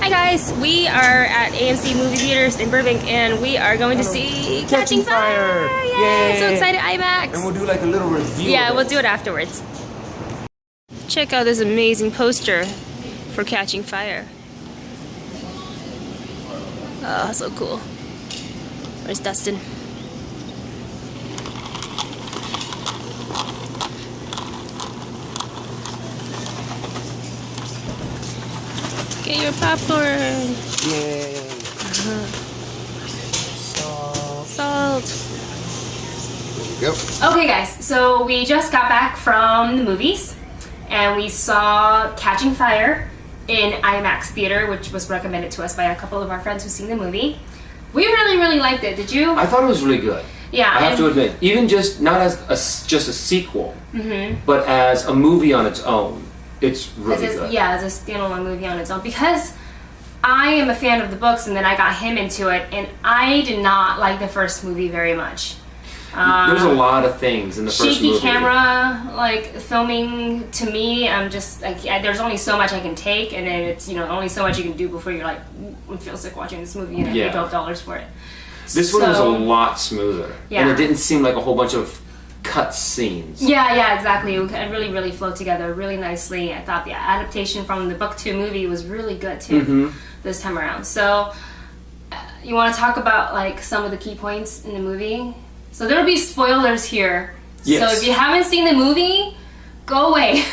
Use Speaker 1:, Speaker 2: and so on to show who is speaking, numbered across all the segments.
Speaker 1: Hi guys, we are at AMC Movie Theaters in Burbank and we are going to see Catching Fire! Yay! So excited, IMAX!
Speaker 2: And we'll do like a little review.
Speaker 1: Yeah, we'll do it afterwards. Check out this amazing poster for Catching Fire. Oh, so cool. Where's Dustin? Get your popcorn.
Speaker 2: Yay.
Speaker 1: Salt.
Speaker 2: There you go.
Speaker 1: Okay guys, so we just got back from the movies and we saw Catching Fire in IMAX theater, which was recommended to us by a couple of our friends who've seen the movie. We really liked it. Did you?
Speaker 2: I thought it was really good.
Speaker 1: Yeah.
Speaker 2: I have to admit, even just not as just a sequel, but as a movie on its own, it's really good.
Speaker 1: Yeah, as a standalone movie on its own, because I am a fan of the books and then I got him into it and I did not like the first movie very much.
Speaker 2: There's a lot of things in the first movie.
Speaker 1: Shaky camera, like filming, to me, I'm just like, there's only so much I can take, and then it's, you know, only so much you can do before you're like, I feel sick watching this movie and I paid $12 for it.
Speaker 2: This one was a lot smoother, and it didn't seem like a whole bunch of cut scenes.
Speaker 1: Yeah, exactly. It really flowed together really nicely. I thought the adaptation from the book to movie was really good too this time around. So, you want to talk about like some of the key points in the movie? So there will be spoilers here.
Speaker 2: Yes.
Speaker 1: So if you haven't seen the movie, go away.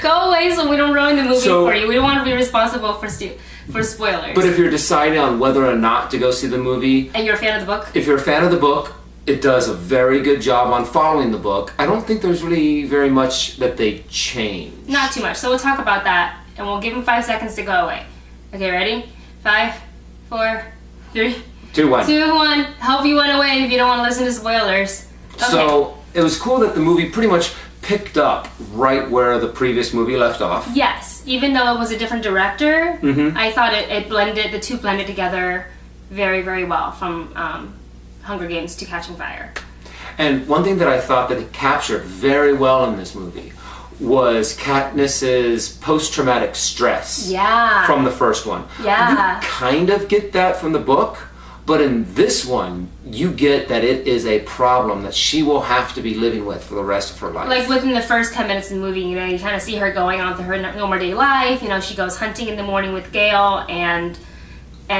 Speaker 1: Go away so we don't ruin the movie for you. We don't want to be responsible for spoilers.
Speaker 2: But if you're deciding on whether or not to go see the movie,
Speaker 1: and you're a fan of the book,
Speaker 2: if you're a fan of the book, it does a very good job on following the book. I don't think there's really very much that they change.
Speaker 1: Not too much. So we'll talk about that, and we'll give them 5 seconds to go away. Okay, ready? 5, 4, 3,
Speaker 2: 2, 1.
Speaker 1: 2, 1. Hope you went away if you don't want to listen to spoilers. Okay.
Speaker 2: So it was cool that the movie pretty much picked up right where the previous movie left off.
Speaker 1: Yes, even though it was a different director, I thought the two blended together very well, from Hunger Games to Catching Fire.
Speaker 2: And one thing that I thought that it captured very well in this movie was Katniss's post-traumatic stress from the first one.
Speaker 1: Yeah.
Speaker 2: You kind of get that from the book, but in this one, you get that it is a problem that she will have to be living with for the rest of her life.
Speaker 1: Like within the first 10 minutes of the movie, you know, you kind of see her going on to her normal day life. You know, she goes hunting in the morning with Gale, and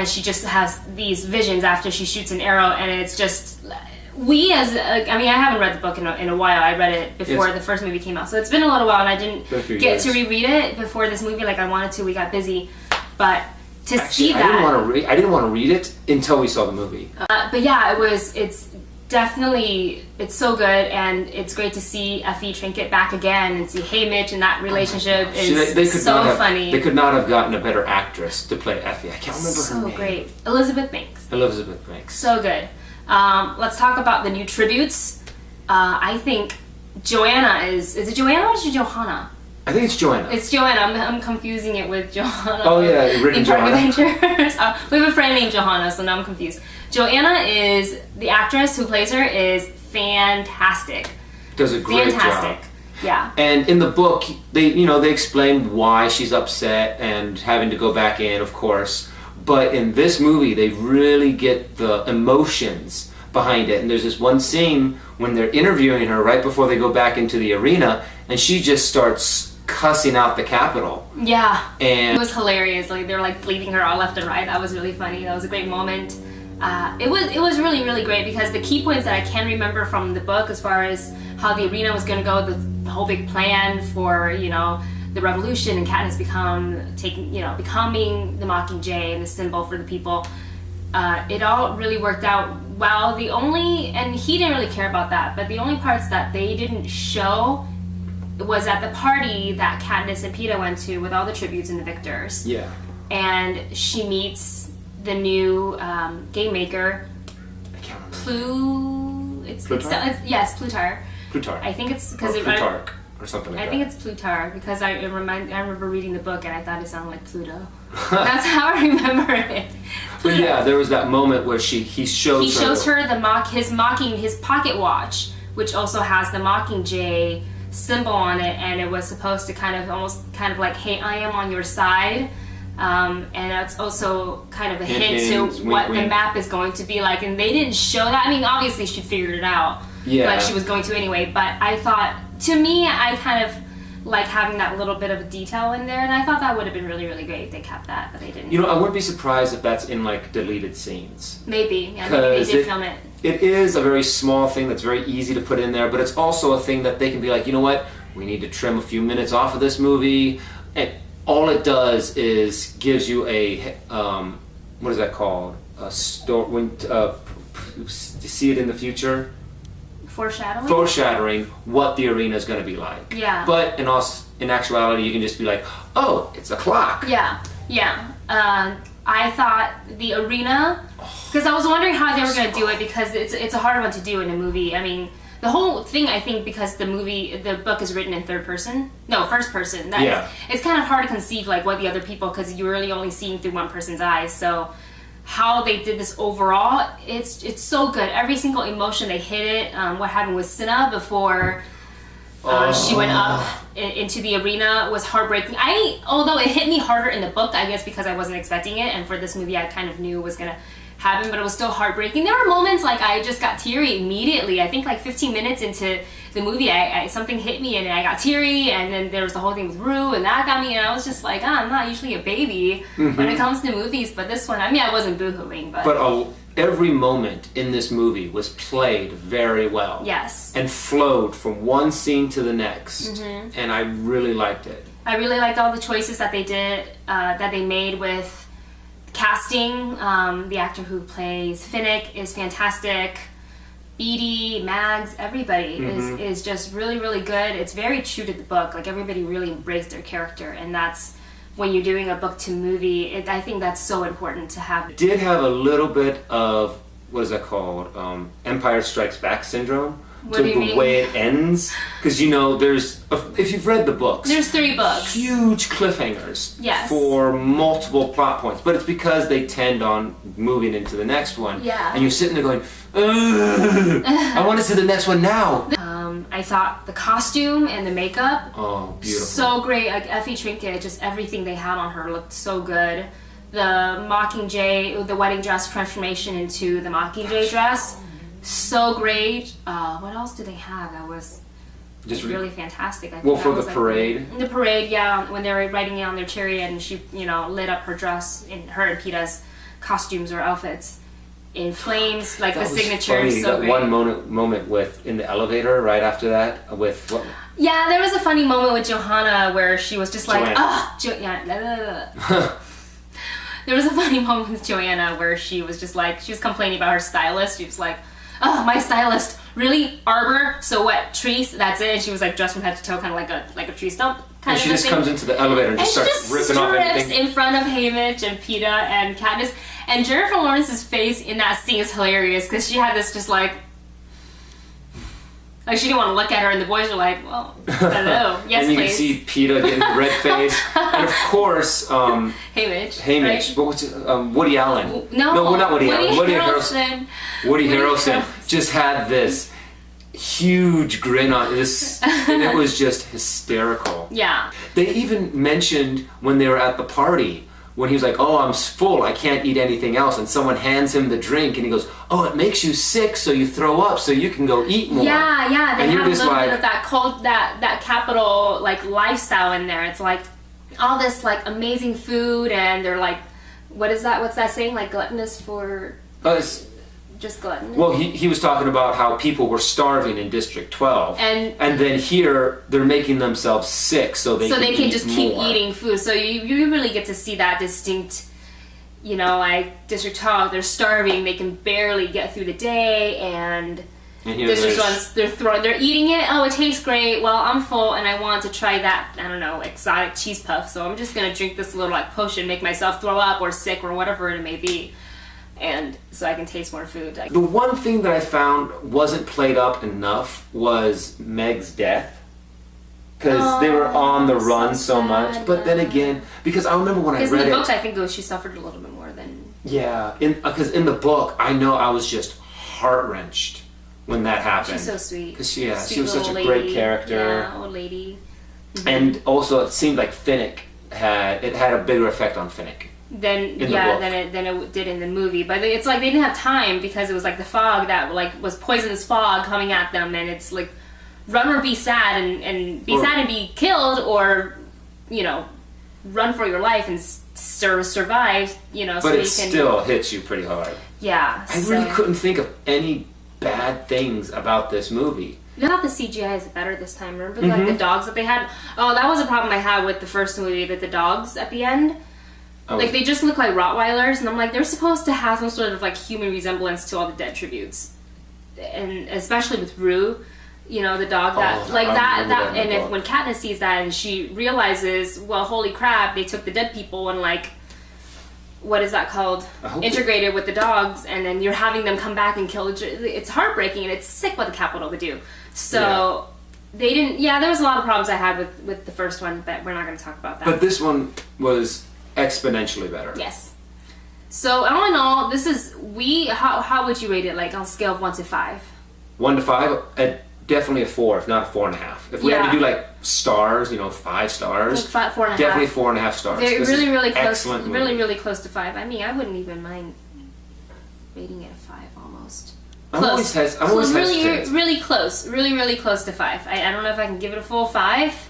Speaker 1: she just has these visions after she shoots an arrow, and it's just... I haven't read the book in a while. I read it before the first movie came out, so it's been a little while, and I didn't get to reread it before this movie like I wanted to. We got busy, but see that...
Speaker 2: I didn't want to read it until we saw the movie.
Speaker 1: But yeah, it's definitely, it's so good, and it's great to see Effie Trinket back again and see Haymitch, and that relationship is so funny.
Speaker 2: They could not have gotten a better actress to play Effie. I can't remember her name.
Speaker 1: So great. Elizabeth Banks.
Speaker 2: Elizabeth Banks.
Speaker 1: So good. Let's talk about the new tributes. I think Joanna is it Joanna or is it Johanna?
Speaker 2: I think it's Joanna.
Speaker 1: It's Joanna. I'm confusing it with Johanna.
Speaker 2: Oh yeah, written Johanna.
Speaker 1: We have a friend named Johanna, so now I'm confused. Joanna is the actress who plays her is fantastic.
Speaker 2: Does a great job.
Speaker 1: Yeah.
Speaker 2: And in the book, they explain why she's upset and having to go back in, of course. But in this movie, they really get the emotions behind it. And there's this one scene when they're interviewing her right before they go back into the arena, and she just starts cussing out the Capitol. Yeah. And
Speaker 1: it was hilarious. Like they're like bleeding her all left and right. That was really funny. That was a great moment. It was really great, because the key points that I can remember from the book, as far as how the arena was going to go, the whole big plan for, the revolution, and Katniss becoming the Mockingjay and the symbol for the people. It all really worked out well. And he didn't really care about that, but the only parts that they didn't show was at the party that Katniss and Peeta went to with all the tributes and the victors. Yeah. And she meets the new game maker.
Speaker 2: I can't remember.
Speaker 1: Plutarch.
Speaker 2: Plutarch.
Speaker 1: I think it's because
Speaker 2: Plutarch. Or something like that.
Speaker 1: I think it's Plutarch, because I remember reading the book and I thought it sounded like Pluto. That's how I remember it.
Speaker 2: But yeah, there was that moment where he shows her
Speaker 1: his pocket watch, which also has the Mockingjay symbol on it, and it was supposed to kind of like, hey, I am on your side. And it's also kind of a hint
Speaker 2: Hints,
Speaker 1: to
Speaker 2: wink,
Speaker 1: what the
Speaker 2: wink.
Speaker 1: map is going to be like. And they didn't show that. I mean, obviously she figured it out.
Speaker 2: Yeah.
Speaker 1: Like she was going to anyway. But I thought, to me, I kind of like having that little bit of detail in there. And I thought that would have been really, really great if they kept that. But they didn't.
Speaker 2: You know, I wouldn't be surprised if that's in like deleted scenes.
Speaker 1: Maybe. Yeah, maybe they did film it.
Speaker 2: It is a very small thing that's very easy to put in there, but it's also a thing that they can be like, you know what, we need to trim a few minutes off of this movie, and all it does is gives you a what is that called? A when see it in the future.
Speaker 1: Foreshadowing.
Speaker 2: Foreshadowing what the arena is going to be like.
Speaker 1: Yeah.
Speaker 2: But in actuality, you can just be like, oh, it's a clock.
Speaker 1: Yeah. Yeah. I thought the arena, because I was wondering how they were going to do it, because it's a hard one to do in a movie. I mean, the whole thing, I think, because the book is written in first person. It's kind of hard to conceive like what the other people, because you're really only seeing through one person's eyes. So how they did this overall, it's so good. Every single emotion they hit it. What happened with Cinna before she went up into the arena was heartbreaking. Although it hit me harder in the book, I guess because I wasn't expecting it, and for this movie I kind of knew it was gonna happen, but it was still heartbreaking. There were moments like I just got teary immediately. I think like 15 minutes into the movie, I something hit me and I got teary, and then there was the whole thing with Rue, and that got me, and I was just like, I'm not usually a baby when it comes to movies, but this one, I mean, I wasn't boohooing, but
Speaker 2: every moment in this movie was played very well.
Speaker 1: Yes.
Speaker 2: And flowed from one scene to the next. Mm-hmm. And I really liked it.
Speaker 1: I really liked all the choices that they did, that they made with casting. The actor who plays Finnick is fantastic. Beatty, Mags, everybody is just really, really good. It's very true to the book. Like, everybody really embraced their character, and that's, when you're doing a book to movie, I think that's so important to have.
Speaker 2: It did have a little bit of, what is that called? Empire Strikes Back syndrome.
Speaker 1: What do you mean?
Speaker 2: The way it ends. Because, you know, if you've read the books,
Speaker 1: there's 3 books.
Speaker 2: Huge cliffhangers.
Speaker 1: Yes.
Speaker 2: For multiple plot points. But it's because they tend on moving into the next one.
Speaker 1: Yeah.
Speaker 2: And you're sitting there going, I want to see the next one now.
Speaker 1: I thought the costume and the makeup,
Speaker 2: oh, beautiful,
Speaker 1: so great. Like Effie Trinket, just everything they had on her looked so good. The Mockingjay, the wedding dress transformation into the Mockingjay dress, so great. What else did they have that was just really fantastic? I think
Speaker 2: for
Speaker 1: was
Speaker 2: the parade.
Speaker 1: The parade, yeah, when they were riding in on their chariot and she, lit up her dress, in her and Peta's costumes or outfits in flames, like the signature.
Speaker 2: Funny,
Speaker 1: so
Speaker 2: that
Speaker 1: great.
Speaker 2: one moment with in the elevator right after that with what?
Speaker 1: Yeah, there was a funny moment with Johanna where she was just like,
Speaker 2: Joanna.
Speaker 1: There was a funny moment with Joanna where she was just like, she was complaining about her stylist. She was like, oh, my stylist, really? Arbor? So what, trees? That's it? And she was like dressed from head to toe, kind of like a tree stump.
Speaker 2: And she just comes into the elevator and just starts ripping off everything.
Speaker 1: In front of Haymitch and Peta and Katniss. And Jennifer Lawrence's face in that scene is hilarious because she had this just like she didn't want to look at her, and the boys were like, well, hello, yes,
Speaker 2: and you
Speaker 1: please.
Speaker 2: can see Peta getting red face, and of course,
Speaker 1: Haymitch,
Speaker 2: right? But what's it, Woody Allen?
Speaker 1: No,
Speaker 2: not Woody Allen.
Speaker 1: Woody Harrelson.
Speaker 2: Woody Harrelson just had this huge grin on this, and it was just hysterical.
Speaker 1: Yeah.
Speaker 2: They even mentioned when they were at the party, when he was like, oh, I'm full, I can't eat anything else, and someone hands him the drink, and he goes, oh, it makes you sick, so you throw up, so you can go eat more.
Speaker 1: Yeah, they
Speaker 2: and
Speaker 1: have a little bit of that capital, like, lifestyle in there. It's like all this, like, amazing food, and they're like, what's that saying, like, gluttonous for... just gluttonous.
Speaker 2: Well, he was talking about how people were starving in District 12, and then here they're making themselves sick so they can
Speaker 1: just
Speaker 2: more.
Speaker 1: keep eating food. So you really get to see that distinct, like District 12, they're starving, they can barely get through the day, and District 1, they're eating it. Oh, it tastes great. Well, I'm full and I want to try that, I don't know, exotic cheese puff. So I'm just gonna drink this little like potion, make myself throw up or sick or whatever it may be. And so I can taste more food.
Speaker 2: The one thing that I found wasn't played up enough was Meg's death. Because they were on the run so much. But then again, because I remember when I read it...
Speaker 1: Because in the books, I think she suffered a little bit more than...
Speaker 2: Yeah, because in the book, I know I was just heart-wrenched when that happened.
Speaker 1: She's so sweet.
Speaker 2: Because she was such a great character.
Speaker 1: Yeah, old lady. Mm-hmm.
Speaker 2: And also, it seemed like Finnick had a bigger effect on Finnick.
Speaker 1: Than it did in the movie. But it's like they didn't have time because it was like the fog that like was poisonous fog coming at them, and it's like run or be sad and be sad and be killed, or you know, run for your life and survive. You know,
Speaker 2: but
Speaker 1: so
Speaker 2: it
Speaker 1: you can
Speaker 2: still hits you pretty hard.
Speaker 1: Yeah,
Speaker 2: I really couldn't think of any bad things about this movie.
Speaker 1: You know, the CGI is better this time. Remember, like the dogs that they had. Oh, that was a problem I had with the first movie. That the dogs at the end. Like, they just look like Rottweilers, and I'm like, they're supposed to have some sort of, like, human resemblance to all the dead tributes. And especially with Rue, you know, the dog that, when Katniss sees that and she realizes, well, holy crap, they took the dead people and, like, what is that called? Integrated with the dogs, and then you're having them come back and kill. It's heartbreaking, and it's sick what the Capitol would do. So, they didn't, there was a lot of problems I had with the first one, but we're not going to talk about that.
Speaker 2: But this one was exponentially better.
Speaker 1: Yes. So all in all, this is how would you rate it? Like on a scale of 1 to 5?
Speaker 2: 1 to 5, definitely a 4, if not a 4.5. If we had to do like stars, 5 stars,
Speaker 1: like 4.5.
Speaker 2: definitely 4.5 stars.
Speaker 1: They're really close.
Speaker 2: Excellent movie.
Speaker 1: Really close to 5. I mean, I wouldn't even mind rating it a 5 almost.
Speaker 2: I'm always hesitant.
Speaker 1: Really close. Really close to 5. I don't know if I can give it a full 5.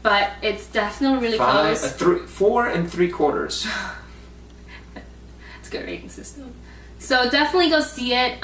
Speaker 1: But it's definitely really close.
Speaker 2: 4 3/4.
Speaker 1: It's a good rating system. So definitely go see it.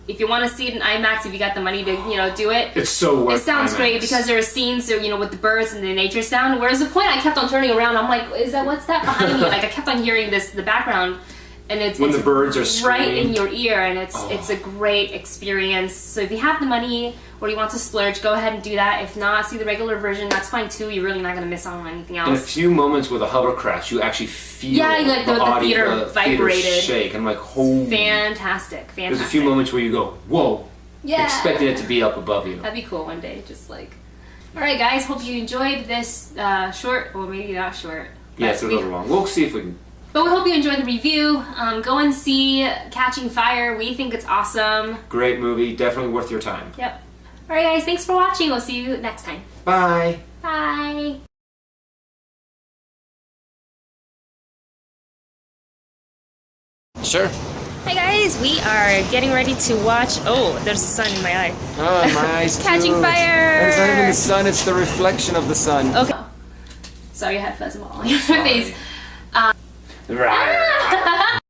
Speaker 1: If you want to see it in IMAX, if you got the money to, do it.
Speaker 2: It's so worth it.
Speaker 1: It sounds great because there are scenes, with the birds and the nature sound. Whereas the point I kept on turning around, I'm like, what's that behind me? Like I kept on hearing the background. And it's
Speaker 2: the birds are screaming.
Speaker 1: Right in your ear, and it's a great experience. So if you have the money or you want to splurge, go ahead and do that. If not, see the regular version. That's fine too. You're really not going to miss out on anything else.
Speaker 2: In a few moments with a hovercraft, you actually feel
Speaker 1: the theater vibrated.
Speaker 2: Shake. I'm like, holy.
Speaker 1: Fantastic.
Speaker 2: There's a few moments where you go, whoa. Yeah. Expecting it to be up above you.
Speaker 1: That'd be cool one day. Just like, all right, guys. Hope you enjoyed this short, or maybe not short.
Speaker 2: Yeah, it's a little long. We'll see if we can.
Speaker 1: But we hope you enjoyed the review. Go and see Catching Fire. We think it's awesome.
Speaker 2: Great movie. Definitely worth your time.
Speaker 1: Yep. All right, guys. Thanks for watching. We'll see you next time.
Speaker 2: Bye.
Speaker 1: Bye.
Speaker 2: Sure.
Speaker 1: Hi, guys. We are getting ready to watch... Oh, there's a sun in my eye.
Speaker 2: Oh, my eyes
Speaker 1: Catching Fire.
Speaker 2: It's not even the sun. It's the reflection of the sun.
Speaker 1: Okay. Sorry, I had fuzz all on your face.
Speaker 2: Right.